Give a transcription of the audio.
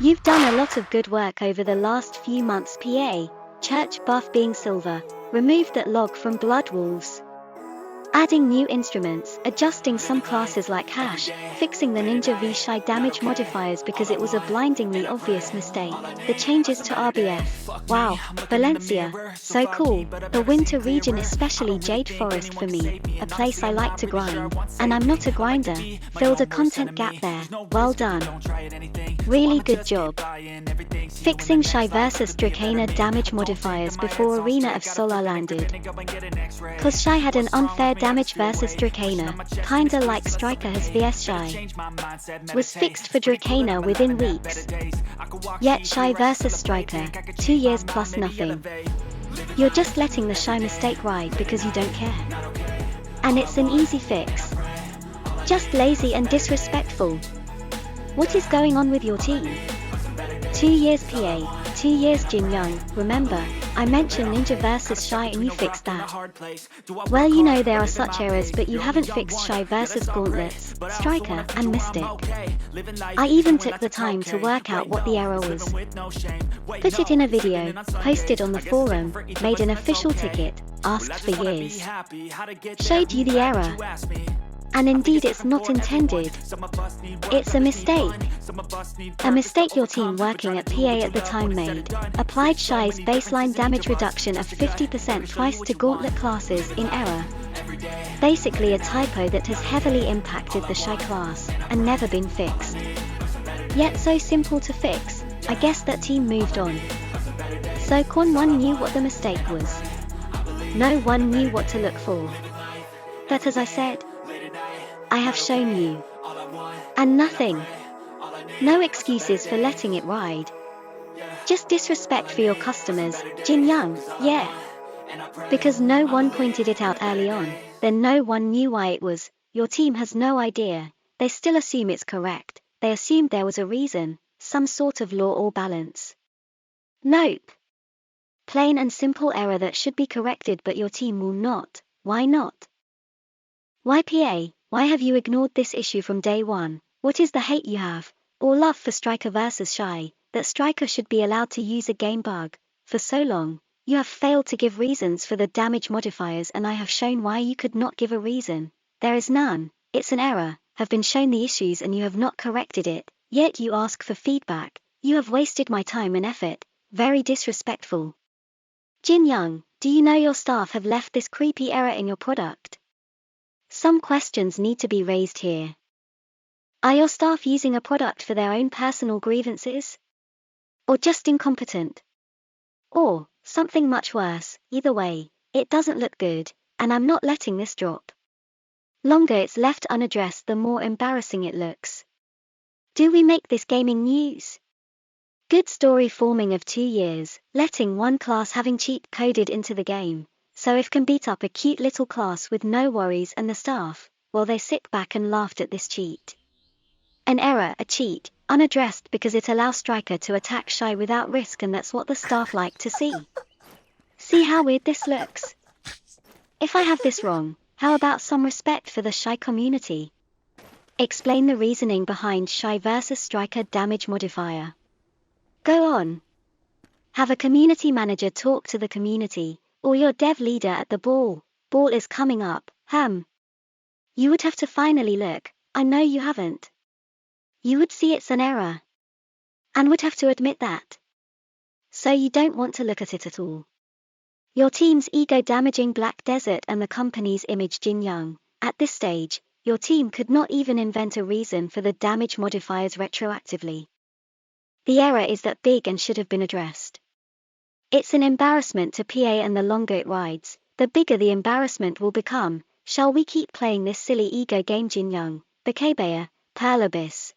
You've done a lot of good work over the last few months, PA. Church buff being silver. Removed that log from Blood Wolves. Adding new instruments, adjusting some classes like hash, fixing the Ninja V Shai damage modifiers because it was a blindingly obvious mistake. The changes to RBF. Wow, Valencia, so cool. The winter region, especially Jade Forest for me, a place I like to grind. And I'm not a grinder. Filled a content gap there. Well done. Really good job. Fixing Shai vs Dracana damage modifiers before Arena of Solar landed. Cause Shai had an unfair damage versus Dracana, kinda like Striker has vs Shai. Was fixed for Dracana within weeks. Yet Shai versus Striker, 2 years plus nothing. You're just letting the Shai mistake ride because you don't care. And it's an easy fix. Just lazy and disrespectful. What is going on with your team? 2 years PA, 2 years Jin Young. Remember, I mentioned Ninja vs Shai and you fixed that. Well, you know there are such errors, but you haven't fixed Shai vs Gauntlets, Striker, and Mystic. I even took the time to work out what the error was. Put it in a video, posted on the forum, made an official ticket, asked for years. Showed you the error. And indeed it's not intended. It's a mistake. A mistake your team working at PA at the time made. Applied Shai's baseline damage reduction of 50% twice to Gauntlet classes in error. Basically a typo that has heavily impacted the Shai class, and never been fixed. Yet so simple to fix, I guess that team moved on. So Quan 1 knew what the mistake was. No one knew what to look for. But as I said, I have shown you. And nothing. No excuses for letting it ride. Just disrespect for your customers, Jin Young, yeah. Because no one pointed it out early on, then no one knew why it was. Your team has no idea. They still assume it's correct. They assumed there was a reason, some sort of law or balance. Nope. Plain and simple error that should be corrected, but your team will not. Why not? Why PA? Why have you ignored this issue from day one? What is the hate you have, or love for Striker versus Shai, that Striker should be allowed to use a game bug? For so long, you have failed to give reasons for the damage modifiers, and I have shown why you could not give a reason. There is none. It's an error. Have been shown the issues and you have not corrected it, yet you ask for feedback. You have wasted my time and effort. Very disrespectful. Jin Young, do you know your staff have left this creepy error in your product? Some questions need to be raised here. Are your staff using a product for their own personal grievances? Or just incompetent? Or, something much worse? Either way, it doesn't look good, and I'm not letting this drop. Longer it's left unaddressed, the more embarrassing it looks. Do we make this gaming news? Good story forming of 2 years, letting one class having cheat coded into the game. So if can beat up a cute little class with no worries, and the staff, well, they sit back and laughed at this cheat. An error, a cheat, unaddressed because it allows Striker to attack Shai without risk, and that's what the staff like to see. See how weird this looks? If I have this wrong, how about some respect for the Shai community? Explain the reasoning behind Shai vs Striker damage modifier. Go on. Have a community manager talk to the community. Or your dev leader at the ball. Ball is coming up, You would have to finally look. I know you haven't. You would see it's an error. And would have to admit that. So you don't want to look at it at all. Your team's ego damaging Blackdesert and the company's image, Jin Young. At this stage, your team could not even invent a reason for the damage modifiers retroactively. The error is that big and should have been addressed. It's an embarrassment to PA, and the longer it rides, the bigger the embarrassment will become. Shall we keep playing this silly ego game, Jin Young? Berkay, Pearl Abyss.